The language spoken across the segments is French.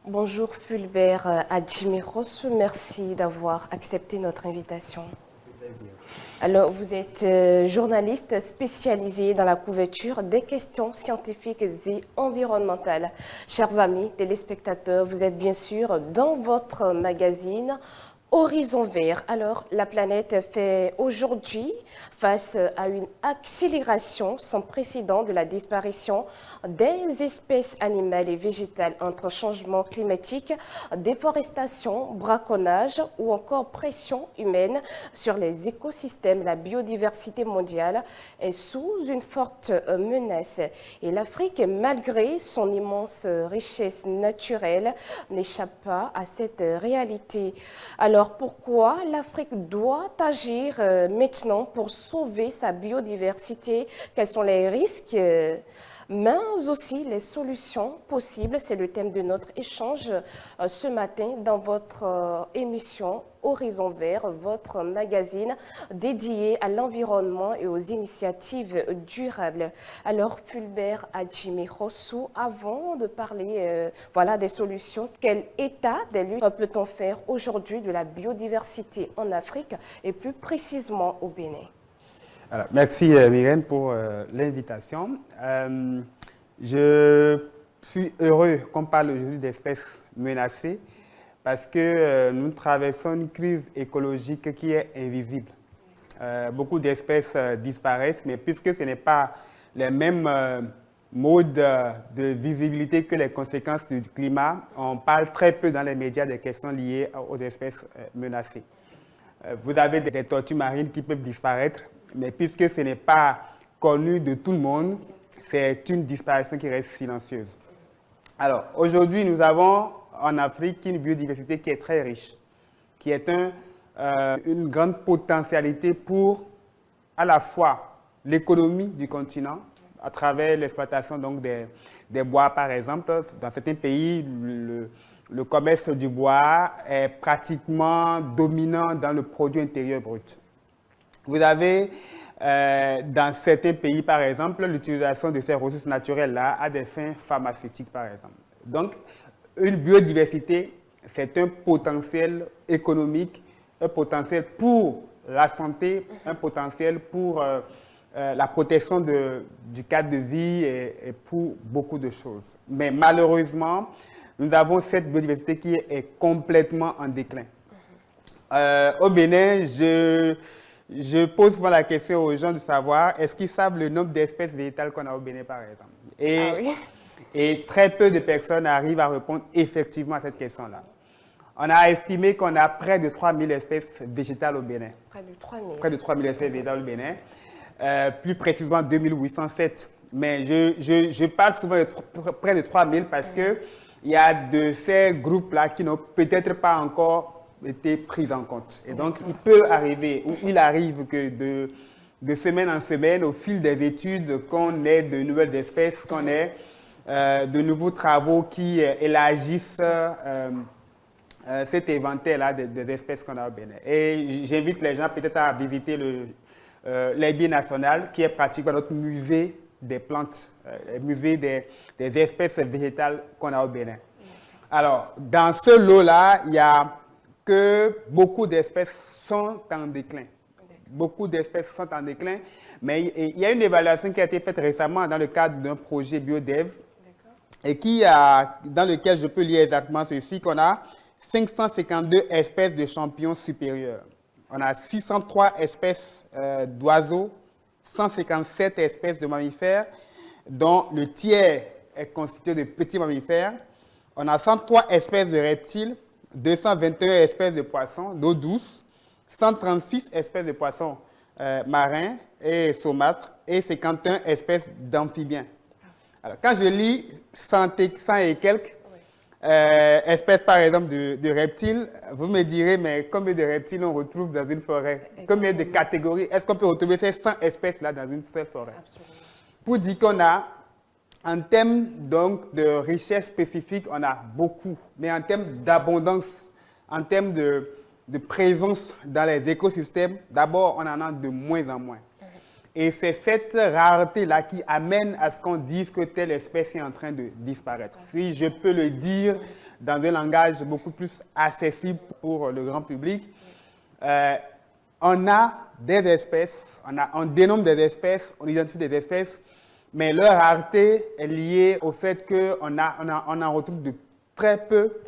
Bonjour Fulbert Adjimiros, merci d'avoir accepté notre invitation. Alors, vous êtes journaliste spécialisé dans la couverture des questions scientifiques et environnementales. Chers amis téléspectateurs, vous êtes bien sûr dans votre magazine Horizon Vert. Alors, la planète fait aujourd'hui face à une accélération sans précédent de la disparition des espèces animales et végétales entre changement climatique, déforestation, braconnage ou encore pression humaine sur les écosystèmes. La biodiversité mondiale est sous une forte menace et l'Afrique, malgré son immense richesse naturelle, n'échappe pas à cette réalité. Alors, pourquoi l'Afrique doit agir maintenant pour sauver sa biodiversité? Quels sont les risques, mais aussi les solutions possibles? C'est le thème de notre échange ce matin dans votre émission Horizon Vert, votre magazine dédié à l'environnement et aux initiatives durables. Alors, Fulbert Adjimiros, avant de parler des solutions, quel état des luttes peut-on faire aujourd'hui de la biodiversité en Afrique et plus précisément au Bénin? Alors, merci Myrène pour l'invitation. Je suis heureux qu'on parle aujourd'hui d'espèces menacées parce que nous traversons une crise écologique qui est invisible. Beaucoup d'espèces disparaissent, mais puisque ce n'est pas les mêmes modes de visibilité que les conséquences du climat, on parle très peu dans les médias des questions liées aux espèces menacées. Vous avez des tortues marines qui peuvent disparaître, mais puisque ce n'est pas connu de tout le monde, c'est une disparition qui reste silencieuse. Alors, aujourd'hui, nous avons en Afrique une biodiversité qui est très riche, qui est une grande potentialité pour à la fois l'économie du continent, à travers l'exploitation des bois, par exemple. Dans certains pays, le commerce du bois est pratiquement dominant dans le produit intérieur brut. Vous avez dans certains pays, par exemple, l'utilisation de ces ressources naturelles-là à des fins pharmaceutiques, par exemple. Donc, une biodiversité, c'est un potentiel économique, un potentiel pour la santé, un potentiel pour la protection du cadre de vie et pour beaucoup de choses. Mais malheureusement, nous avons cette biodiversité qui est complètement en déclin. Au Bénin, je pose souvent la question aux gens de savoir, est-ce qu'ils savent le nombre d'espèces végétales qu'on a au Bénin, par exemple? Et très peu de personnes arrivent à répondre effectivement à cette question-là. On a estimé qu'on a près de 3000 espèces végétales au Bénin. Près de 3000. Près de 3000 espèces végétales au Bénin. Plus précisément 2807. Mais je parle souvent de près de 3000 parce qu'il y a de ces groupes-là qui n'ont peut-être pas encore été pris en compte. Et donc, il peut arriver, ou il arrive que de semaine en semaine, au fil des études, qu'on ait de nouvelles espèces, qu'on ait de nouveaux travaux qui élargissent cet inventaire-là des espèces qu'on a au Bénin. Et j'invite les gens peut-être à visiter l'herbier national, qui est pratiquement notre musée des plantes, le musée des espèces végétales qu'on a au Bénin. Alors, dans ce lot-là, il y a que beaucoup d'espèces sont en déclin. Beaucoup d'espèces sont en déclin, mais il y a une évaluation qui a été faite récemment dans le cadre d'un projet BioDev, et dans lequel je peux lire exactement ceci, qu'on a 552 espèces de champignons supérieurs. On a 603 espèces d'oiseaux, 157 espèces de mammifères, dont le tiers est constitué de petits mammifères. On a 103 espèces de reptiles, 221 espèces de poissons d'eau douce, 136 espèces de poissons marins et saumâtres et 51 espèces d'amphibiens. Alors, quand je lis 100 et quelques espèces, par exemple, de reptiles, vous me direz, mais combien de reptiles on retrouve dans une forêt? Combien de catégories? Est-ce qu'on peut retrouver ces 100 espèces-là dans une seule forêt? Absolument. Pour dire qu'on a, en termes donc de richesse spécifique, on a beaucoup, mais en termes d'abondance, en termes de présence dans les écosystèmes, d'abord, on en a de moins en moins. Et c'est cette rareté-là qui amène à ce qu'on dise que telle espèce est en train de disparaître. Si je peux le dire dans un langage beaucoup plus accessible pour le grand public, on a des espèces, on dénomme des espèces, on identifie des espèces, mais leur rareté est liée au fait qu'on en retrouve de très peu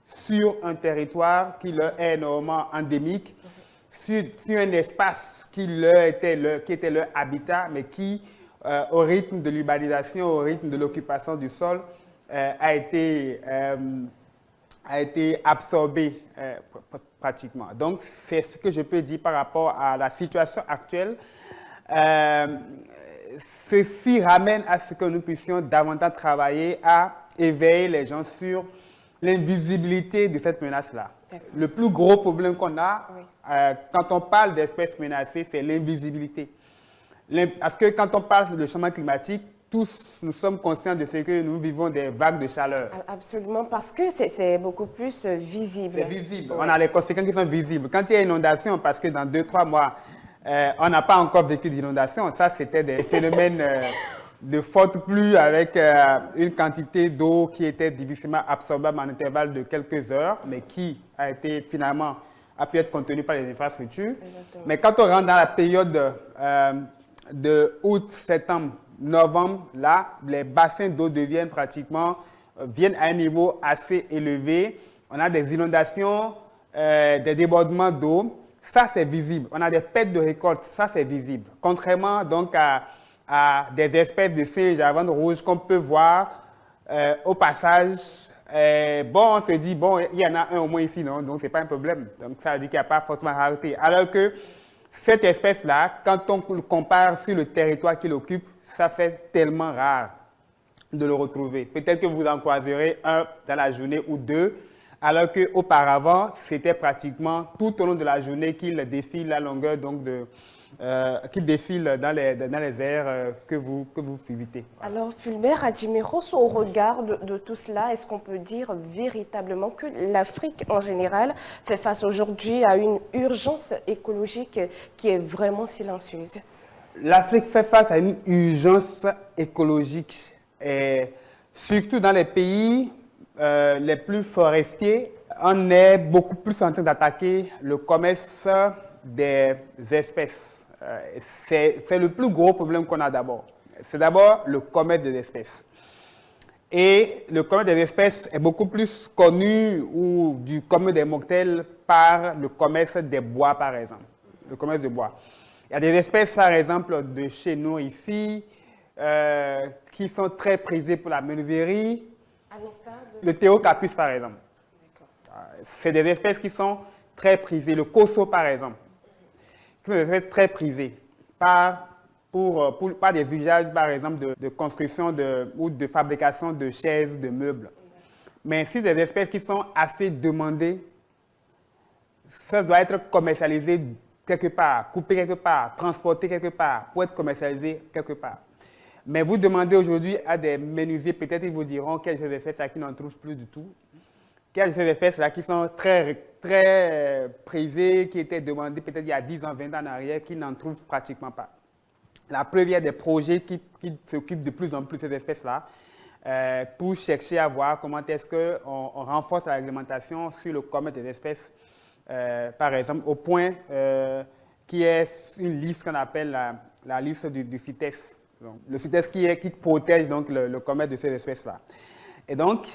sur un territoire qui leur est normalement endémique, sur un espace qui était leur habitat, mais qui, au rythme de l'urbanisation, au rythme de l'occupation du sol, a été absorbé pratiquement. Donc, c'est ce que je peux dire par rapport à la situation actuelle. Ceci ramène à ce que nous puissions davantage travailler à éveiller les gens sur l'invisibilité de cette menace-là. Le plus gros problème qu'on a, quand on parle d'espèces menacées, c'est l'invisibilité. Parce que quand on parle de changement climatique, tous nous sommes conscients de ce que nous vivons des vagues de chaleur. Absolument, parce que c'est beaucoup plus visible. C'est visible. On a les conséquences qui sont visibles. Quand il y a inondation, parce que dans 2-3 mois, on n'a pas encore vécu d'inondation, ça c'était des phénomènes de forte pluie avec une quantité d'eau qui était difficilement absorbable en intervalle de quelques heures, mais qui a pu être contenue par les infrastructures. Exactement. Mais quand on rentre dans la période de août, septembre, novembre, là, les bassins d'eau viennent à un niveau assez élevé. On a des inondations, des débordements d'eau. Ça, c'est visible. On a des pertes de récolte. Ça, c'est visible. Contrairement donc à des espèces de singes à ventre rouge qu'on peut voir au passage. Bon, on se dit, bon, il y en a un au moins ici, non? Donc, ce n'est pas un problème. Donc, ça veut dire qu'il n'y a pas forcément rareté. Alors que cette espèce-là, quand on le compare sur le territoire qu'il occupe, ça fait tellement rare de le retrouver. Peut-être que vous en croiserez un dans la journée ou deux, alors qu'auparavant, c'était pratiquement tout au long de la journée qu'il défile la longueur donc qu'il défile dans les airs que vous visitez. Voilà. Alors, Fulbert Hadjiméros, au regard de tout cela, est-ce qu'on peut dire véritablement que l'Afrique en général fait face aujourd'hui à une urgence écologique qui est vraiment silencieuse? L'Afrique fait face à une urgence écologique, et surtout dans les pays les plus forestiers. On est beaucoup plus en train d'attaquer le commerce des espèces. C'est le plus gros problème qu'on a d'abord. C'est d'abord le commerce des espèces. Et le commerce des espèces est beaucoup plus connu ou du commerce des mortels par le commerce des bois, par exemple. Le commerce de bois. Il y a des espèces, par exemple, de chez nous ici, qui sont très prisées pour la menuiserie. Le théocapus, par exemple. C'est des espèces qui sont très prisées. Le cosso, par exemple, qui sont très prisées par des usages, par exemple, de construction ou de fabrication de chaises, de meubles. Mais si des espèces qui sont assez demandées, ça doit être commercialisé quelque part, coupé quelque part, transporté quelque part, pour être commercialisé quelque part. Mais vous demandez aujourd'hui à des menuisiers, peut-être ils vous diront quelles sont ces espèces-là qui n'en trouvent plus du tout. Quelles sont ces espèces-là qui sont très, très prisées, qui étaient demandées peut-être il y a 10 ans, 20 ans en arrière, qui n'en trouvent pratiquement pas. La preuve, il y a des projets qui s'occupent de plus en plus de ces espèces-là pour chercher à voir comment est-ce qu'on renforce la réglementation sur le commerce des espèces, par exemple, au point qui est une liste qu'on appelle la liste du CITES. Donc, le CITES qui protège donc le commerce de ces espèces-là. Et donc,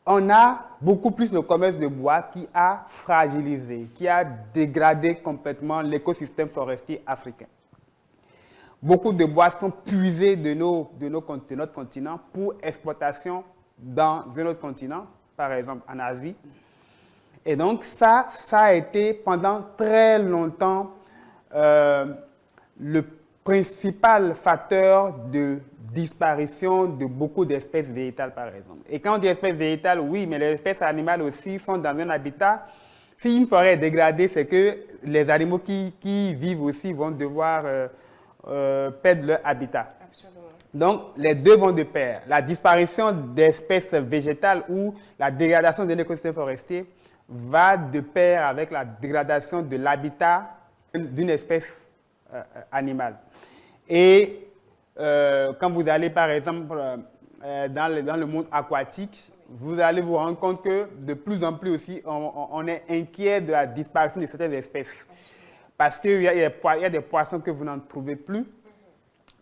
on a beaucoup plus le commerce de bois qui a fragilisé, qui a dégradé complètement l'écosystème forestier africain. Beaucoup de bois sont puisés de notre continent pour exploitation dans un autre continent, par exemple en Asie. Et donc, ça a été pendant très longtemps le principal facteur de disparition de beaucoup d'espèces végétales, par exemple. Et quand on dit espèces végétales, oui, mais les espèces animales aussi sont dans un habitat. Si une forêt est dégradée, c'est que les animaux qui vivent aussi vont devoir perdre leur habitat. Absolument. Donc, les deux vont de pair. La disparition d'espèces végétales ou la dégradation de l'écosystème forestier va de pair avec la dégradation de l'habitat d'une espèce animale. Et quand vous allez, par exemple, dans le monde aquatique, vous allez vous rendre compte que de plus en plus aussi, on est inquiet de la disparition de certaines espèces. Parce qu'il y a des poissons que vous n'en trouvez plus,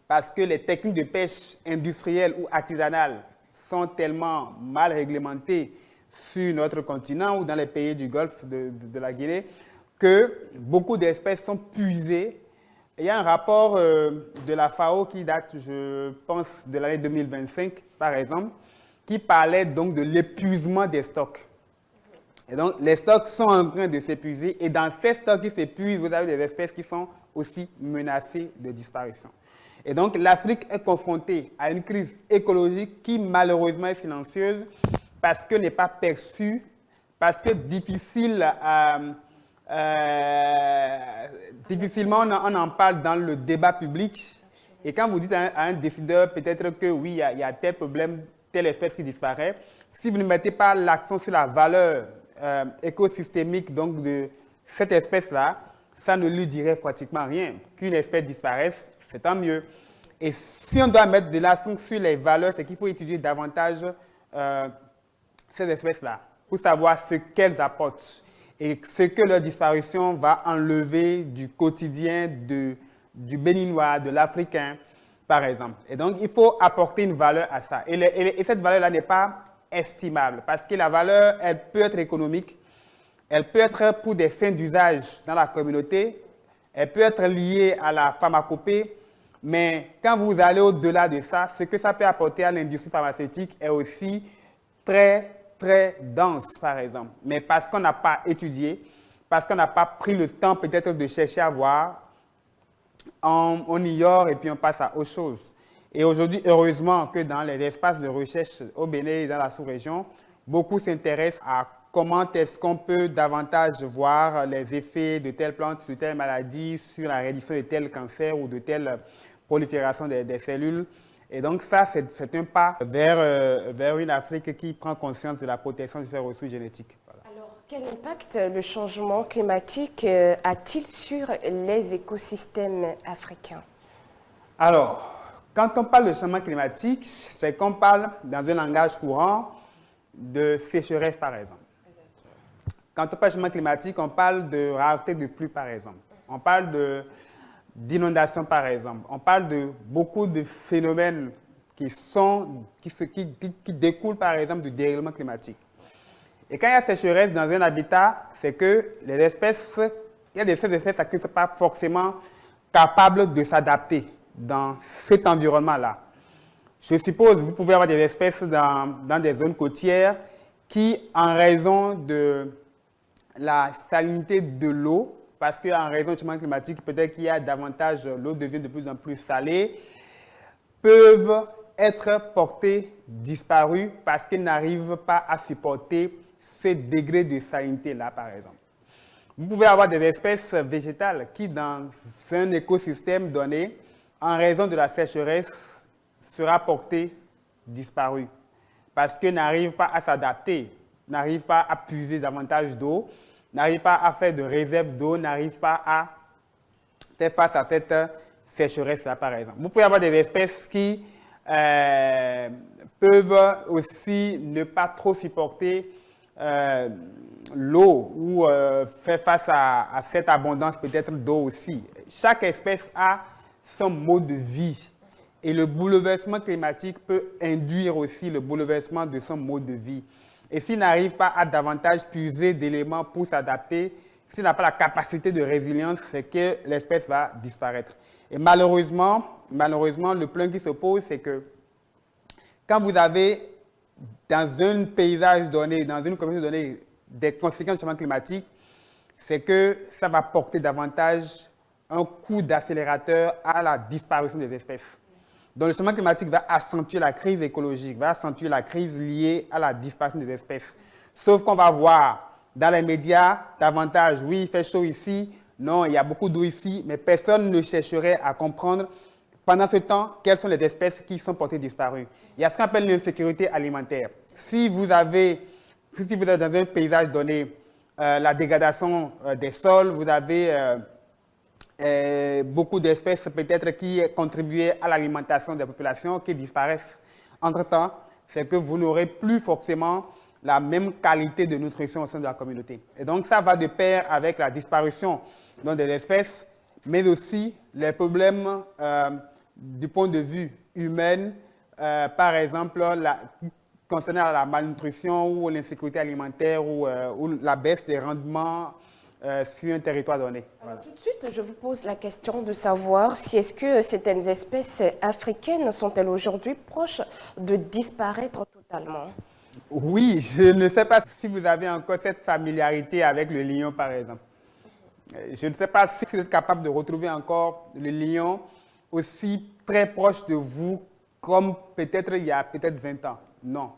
parce que les techniques de pêche industrielles ou artisanales sont tellement mal réglementées sur notre continent ou dans les pays du Golfe de la Guinée, que beaucoup d'espèces sont puisées. Il y a un rapport de la FAO qui date, je pense, de l'année 2025, par exemple, qui parlait donc de l'épuisement des stocks. Et donc, les stocks sont en train de s'épuiser. Et dans ces stocks qui s'épuisent, vous avez des espèces qui sont aussi menacées de disparition. Et donc, l'Afrique est confrontée à une crise écologique qui, malheureusement, est silencieuse parce que n'est pas perçue, parce que difficilement on en parle dans le débat public. Et quand vous dites à un décideur, peut-être que oui, il y a tel problème, telle espèce qui disparaît, si vous ne mettez pas l'accent sur la valeur écosystémique donc, de cette espèce-là, ça ne lui dirait pratiquement rien. Qu'une espèce disparaisse, c'est tant mieux. Et si on doit mettre de l'accent sur les valeurs, c'est qu'il faut étudier davantage ces espèces-là pour savoir ce qu'elles apportent et ce que leur disparition va enlever du quotidien du Béninois, de l'Africain, par exemple. Et donc, il faut apporter une valeur à ça. Et cette valeur-là n'est pas estimable parce que la valeur, elle peut être économique, elle peut être pour des fins d'usage dans la communauté, elle peut être liée à la pharmacopée, mais quand vous allez au-delà de ça, ce que ça peut apporter à l'industrie pharmaceutique est aussi très, très dense, par exemple. Mais parce qu'on n'a pas étudié, parce qu'on n'a pas pris le temps peut-être de chercher à voir, on ignore et puis on passe à autre chose. Et aujourd'hui, heureusement que dans les espaces de recherche au Bénin et dans la sous-région, beaucoup s'intéressent à comment est-ce qu'on peut davantage voir les effets de telles plantes sur telle maladie, sur la réduction de tel cancer ou de telle prolifération des cellules. Et donc ça, c'est un pas vers une Afrique qui prend conscience de la protection de ses ressources génétiques. Voilà. Alors, quel impact le changement climatique a-t-il sur les écosystèmes africains? Alors, quand on parle de changement climatique, c'est qu'on parle dans un langage courant de sécheresse, par exemple. Quand on parle de changement climatique, on parle de rareté de pluie, par exemple. On parle d'inondation, par exemple. On parle de beaucoup de phénomènes qui découlent, par exemple, du dérèglement climatique. Et quand il y a sécheresse dans un habitat, c'est que il y a des espèces qui ne sont pas forcément capables de s'adapter dans cet environnement-là. Je suppose que vous pouvez avoir des espèces dans des zones côtières qui, en raison de la salinité de l'eau, parce qu'en raison du changement climatique, peut-être qu'il y a davantage, l'eau devient de plus en plus salée, peuvent être portées disparues parce qu'elles n'arrivent pas à supporter ces degrés de salinité-là, par exemple. Vous pouvez avoir des espèces végétales qui, dans un écosystème donné, en raison de la sécheresse, sera portée disparue parce qu'elles n'arrivent pas à s'adapter, n'arrivent pas à puiser davantage d'eau, n'arrivent pas à faire de réserve d'eau, n'arrivent pas à faire face à cette sécheresse-là, par exemple. Vous pouvez avoir des espèces qui peuvent aussi ne pas trop supporter l'eau ou faire face à cette abondance peut-être d'eau aussi. Chaque espèce a son mode de vie et le bouleversement climatique peut induire aussi le bouleversement de son mode de vie. Et s'il n'arrive pas à davantage puiser d'éléments pour s'adapter, s'il n'a pas la capacité de résilience, c'est que l'espèce va disparaître. Et malheureusement, le problème qui se pose, c'est que quand vous avez dans un paysage donné, dans une communauté donnée, des conséquences du changement climatique, c'est que ça va porter davantage un coup d'accélérateur à la disparition des espèces. Donc le changement climatique va accentuer la crise écologique, va accentuer la crise liée à la disparition des espèces. Sauf qu'on va voir dans les médias davantage, oui, il fait chaud ici, non, il y a beaucoup d'eau ici, mais personne ne chercherait à comprendre pendant ce temps quelles sont les espèces qui sont portées disparues. Il y a ce qu'on appelle l'insécurité alimentaire. Si vous êtes dans un paysage donné, la dégradation des sols, vous avez beaucoup d'espèces peut-être qui contribuaient à l'alimentation des populations qui disparaissent. Entre-temps, c'est que vous n'aurez plus forcément la même qualité de nutrition au sein de la communauté. Et donc, ça va de pair avec la disparition des espèces, mais aussi les problèmes du point de vue humain, par exemple, concernant la malnutrition ou l'insécurité alimentaire ou la baisse des rendements sur un territoire donné. Voilà. Tout de suite, je vous pose la question de savoir si est-ce que certaines espèces africaines sont-elles aujourd'hui proches de disparaître totalement? Oui, je ne sais pas si vous avez encore cette familiarité avec le lion, par exemple. Je ne sais pas si vous êtes capable de retrouver encore le lion aussi très proche de vous comme peut-être il y a peut-être 20 ans. Non.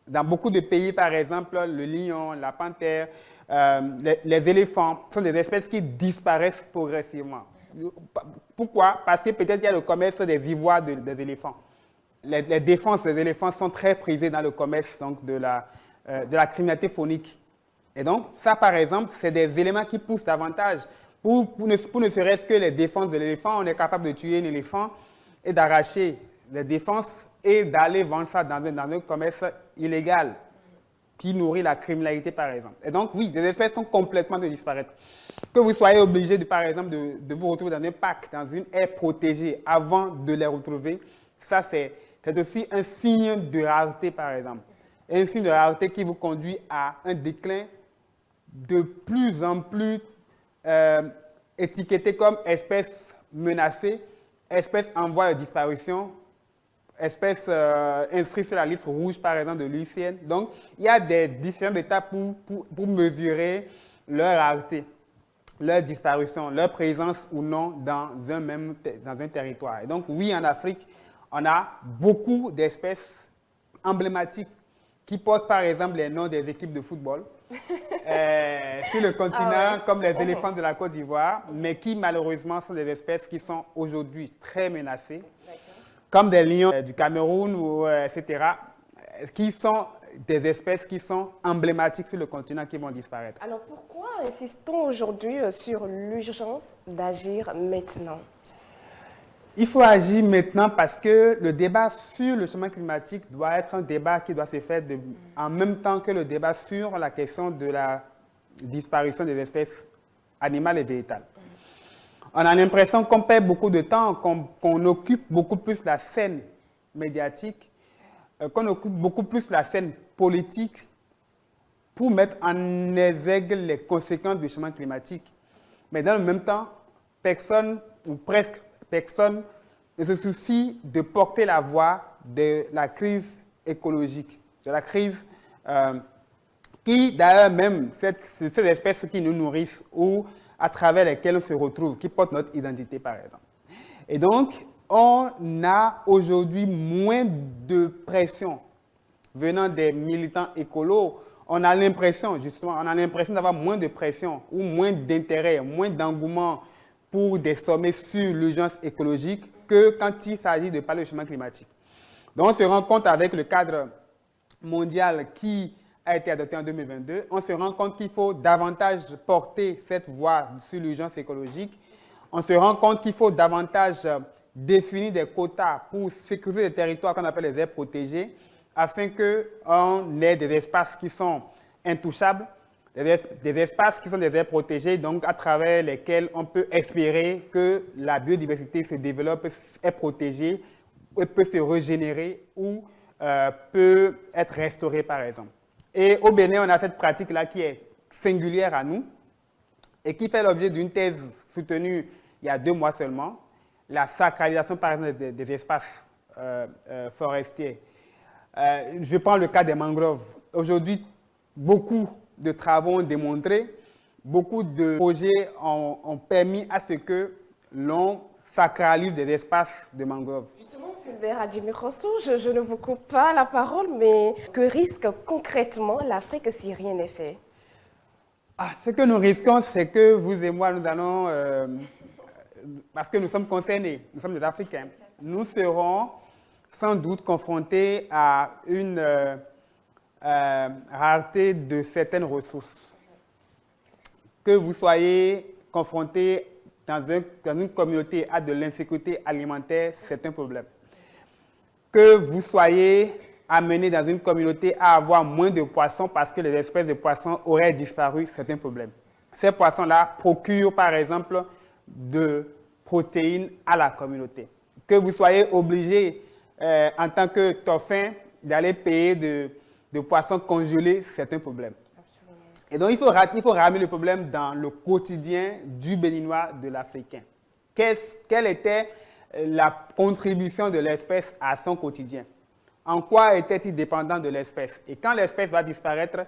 Dans beaucoup de pays, par exemple, le lion, la panthère, les éléphants sont des espèces qui disparaissent progressivement. Pourquoi? Parce que peut-être il y a le commerce des ivoires des éléphants. Les défenses des éléphants sont très prisées dans le commerce donc, de la criminalité faunique. Et donc, ça, par exemple, c'est des éléments qui poussent davantage. Pour ne serait-ce que les défenses de l'éléphant, on est capable de tuer un éléphant et d'arracher les défenses et d'aller vendre ça dans un commerce illégal qui nourrit la criminalité, par exemple. Et donc, oui, des espèces sont complètement de disparaître. Que vous soyez obligé, par exemple, de vous retrouver dans un parc, dans une aire protégée, avant de les retrouver, ça, c'est aussi un signe de rareté, par exemple. Et un signe de rareté qui vous conduit à un déclin de plus en plus étiqueté comme espèce menacée, espèce en voie de disparition, espèces inscrites sur la liste rouge, par exemple, de l'UICN. Donc, il y a des différentes étapes pour mesurer leur rareté, leur disparition, leur présence ou non dans un territoire. Et donc, oui, en Afrique, on a beaucoup d'espèces emblématiques qui portent, par exemple, les noms des équipes de football sur le continent, comme les éléphants de la Côte d'Ivoire, mais qui, malheureusement, sont des espèces qui sont aujourd'hui très menacées, comme des lions du Cameroun, etc., qui sont des espèces qui sont emblématiques sur le continent qui vont disparaître. Alors pourquoi insistons aujourd'hui sur l'urgence d'agir maintenant? Il faut agir maintenant parce que le débat sur le changement climatique doit être un débat qui doit se faire en même temps que le débat sur la question de la disparition des espèces animales et végétales. On a l'impression qu'on perd beaucoup de temps, qu'on occupe beaucoup plus la scène médiatique, qu'on occupe beaucoup plus la scène politique pour mettre en exergue les conséquences du changement climatique. Mais dans le même temps, personne, ou presque personne, ne se soucie de porter la voix de la crise écologique, de la crise qui, d'ailleurs, même, ces espèces qui nous nourrissent ou à travers lesquelles on se retrouve, qui portent notre identité, par exemple. Et donc, on a aujourd'hui moins de pression venant des militants écolos. On a l'impression, justement, d'avoir moins de pression ou moins d'intérêt, moins d'engouement pour des sommets sur l'urgence écologique que quand il s'agit de parler du changement climatique. Donc, on se rend compte avec le cadre mondial qui a été adopté en 2022, on se rend compte qu'il faut davantage porter cette voix sur l'urgence écologique. On se rend compte qu'il faut davantage définir des quotas pour sécuriser les territoires qu'on appelle les aires protégées, afin qu'on ait des espaces qui sont intouchables, des espaces qui sont des aires protégées, donc à travers lesquels on peut espérer que la biodiversité se développe, est protégée, peut se régénérer ou peut être restaurée, par exemple. Et au Bénin, on a cette pratique-là qui est singulière à nous et qui fait l'objet d'une thèse soutenue il y a 2 mois seulement, la sacralisation, par exemple, des espaces forestiers. Je prends le cas des mangroves. Aujourd'hui, beaucoup de travaux ont démontré, beaucoup de projets ont permis à ce que l'on sacralise des espaces de mangroves. Justement, Fulbert Adjimi-Rossou, je ne vous coupe pas la parole, mais que risque concrètement l'Afrique si rien n'est fait? Ce que nous risquons, c'est que vous et moi, nous allons, parce que nous sommes concernés, nous sommes des Africains, nous serons sans doute confrontés à une rareté de certaines ressources. Que vous soyez confrontés dans une communauté a de l'insécurité alimentaire, c'est un problème. Que vous soyez amené dans une communauté à avoir moins de poissons parce que les espèces de poissons auraient disparu, c'est un problème. Ces poissons-là procurent, par exemple, de protéines à la communauté. Que vous soyez obligé, en tant que dauphin, d'aller payer de poissons congelés, c'est un problème. Et donc, il faut ramener le problème dans le quotidien du Béninois, de l'Africain. Quelle était la contribution de l'espèce à son quotidien? En quoi était-il dépendant de l'espèce? Et quand l'espèce va disparaître,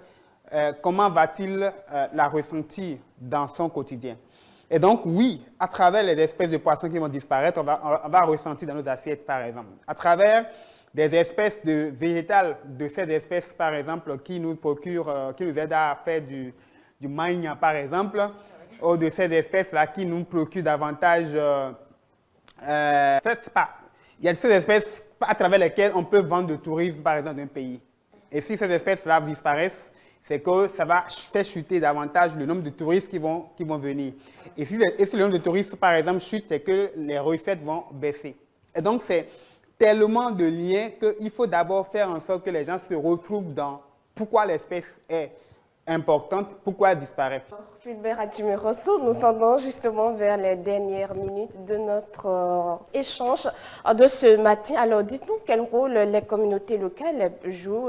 comment va-t-il la ressentir dans son quotidien? Et donc, oui, à travers les espèces de poissons qui vont disparaître, on va ressentir dans nos assiettes, par exemple. À travers des espèces de végétales, de ces espèces, par exemple, qui nous aident à faire du maïna, par exemple, ou de ces espèces-là qui nous procurent davantage... il y a ces espèces à travers lesquelles on peut vendre du tourisme, par exemple, d'un pays. Et si ces espèces-là disparaissent, c'est que ça va faire chuter davantage le nombre de touristes qui vont venir. Et si le nombre de touristes, par exemple, chute, c'est que les recettes vont baisser. Et donc, c'est tellement de liens qu'il faut d'abord faire en sorte que les gens se retrouvent dans pourquoi l'espèce est importante, pourquoi elle disparaît. Fulbert Adjimi-Rosso, nous tendons justement vers les dernières minutes de notre échange de ce matin. Alors, dites-nous quel rôle les communautés locales jouent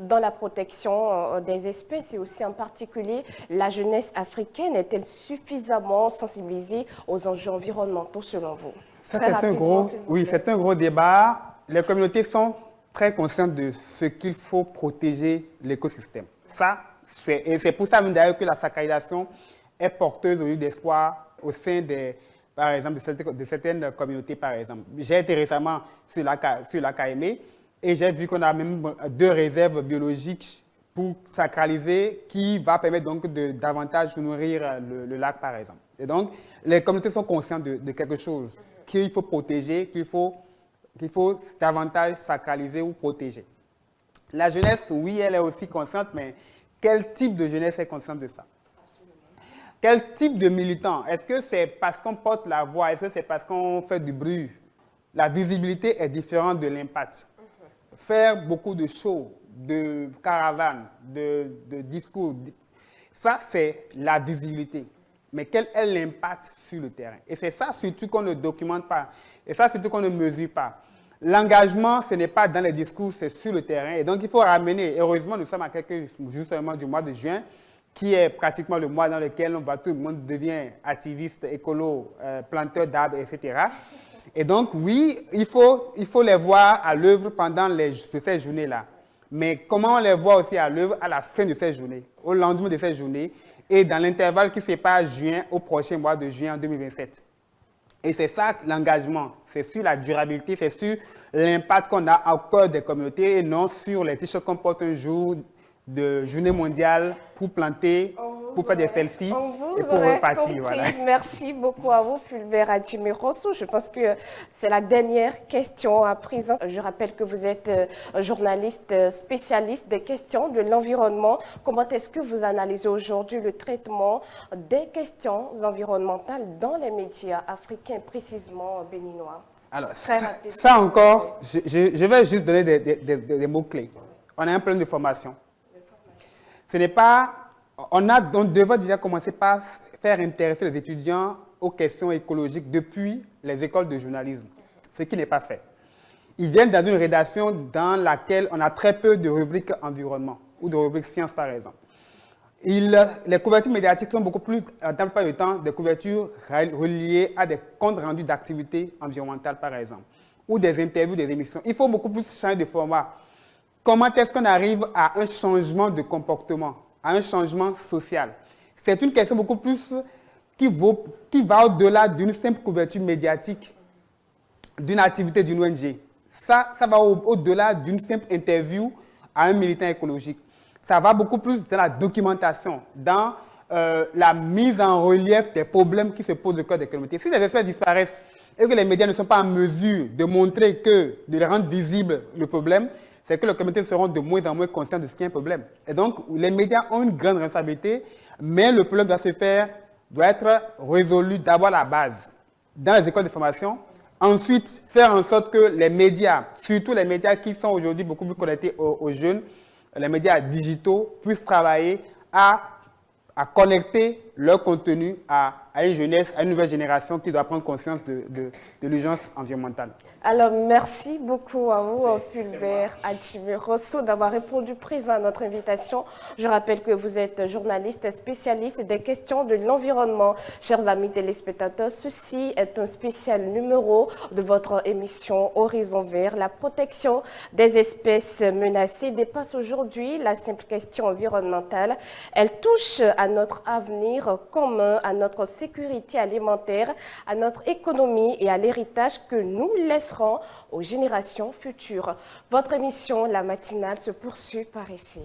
dans la protection des espèces et aussi en particulier la jeunesse africaine est-elle suffisamment sensibilisée aux enjeux environnementaux selon vous? Ça, c'est un gros débat. Les communautés sont très conscientes de ce qu'il faut protéger l'écosystème. Ça, c'est pour ça même d'ailleurs que la sacralisation est porteuse d'espoir au sein par exemple, de certaines communautés, par exemple. J'ai été récemment sur la KME et j'ai vu qu'on a même 2 réserves biologiques pour sacraliser qui va permettre donc de davantage nourrir le lac, par exemple. Et donc, les communautés sont conscientes de quelque chose qu'il faut protéger, qu'il faut davantage sacraliser ou protéger. La jeunesse, oui, elle est aussi consciente, mais quel type de jeunesse est consciente de ça? Quel type de militant? Est-ce que c'est parce qu'on porte la voix? Est-ce que c'est parce qu'on fait du bruit? La visibilité est différente de l'impact. Faire beaucoup de shows, de caravanes, de discours, ça c'est la visibilité. Mais quel est l'impact sur le terrain? Et c'est ça surtout qu'on ne documente pas. Et ça surtout qu'on ne mesure pas. L'engagement, ce n'est pas dans les discours, c'est sur le terrain. Et donc, il faut ramener, heureusement, nous sommes à quelques jours seulement du mois de juin, qui est pratiquement le mois dans lequel tout le monde devient activiste, écolo, planteur d'arbres, etc. Et donc, oui, il faut les voir à l'œuvre pendant ces journées-là. Mais comment on les voit aussi à l'œuvre à la fin de ces journées, au lendemain de ces journées, et dans l'intervalle qui sépare juin au prochain mois de juin en 2027. Et c'est ça l'engagement, c'est sur la durabilité, c'est sur l'impact qu'on a au cœur des communautés et non sur les t-shirts qu'on porte un jour de journée mondiale pour planter, pour faire des selfies et pour repartir. Voilà. Merci beaucoup à vous, Fulbert Adjimi-Rosso. Je pense que c'est la dernière question à présent. Je rappelle que vous êtes journaliste spécialiste des questions de l'environnement. Comment est-ce que vous analysez aujourd'hui le traitement des questions environnementales dans les médias africains, précisément béninois? Alors, ça encore, je vais juste donner des mots-clés. On a un plan de formation. Ce n'est pas... On devrait déjà commencer par faire intéresser les étudiants aux questions écologiques depuis les écoles de journalisme, ce qui n'est pas fait. Ils viennent dans une rédaction dans laquelle on a très peu de rubriques environnement ou de rubriques sciences, par exemple. Les couvertures médiatiques sont beaucoup plus, dans le pas de temps, des couvertures reliées à des comptes rendus d'activités environnementales, par exemple, ou des interviews, des émissions. Il faut beaucoup plus changer de format. Comment est-ce qu'on arrive à un changement de comportement, à un changement social? C'est une question beaucoup plus qui va au-delà d'une simple couverture médiatique, d'une activité d'une ONG. Ça va au-delà d'une simple interview à un militant écologique. Ça va beaucoup plus dans la documentation, dans la mise en relief des problèmes qui se posent au cœur des communautés. Si les espèces disparaissent et que les médias ne sont pas en mesure de montrer de rendre visible le problème, c'est que les communautés seront de moins en moins conscientes de ce qui est un problème. Et donc, les médias ont une grande responsabilité, mais le problème doit se faire doit être résolu d'abord à la base, dans les écoles de formation. Ensuite, faire en sorte que les médias, surtout les médias qui sont aujourd'hui beaucoup plus connectés aux jeunes, les médias digitaux, puissent travailler à connecter leur contenu à une jeunesse, à une nouvelle génération qui doit prendre conscience de l'urgence environnementale. Alors, merci beaucoup à vous, Fulbert Adjimi Rosso, d'avoir répondu présent à notre invitation. Je rappelle que vous êtes journaliste spécialiste des questions de l'environnement. Chers amis téléspectateurs, ceci est un spécial numéro de votre émission Horizon Vert. La protection des espèces menacées dépasse aujourd'hui la simple question environnementale. Elle touche à notre avenir commun, à notre sécurité alimentaire, à notre économie et à l'héritage que nous laissons aux générations futures. Votre émission, La Matinale, se poursuit par ici.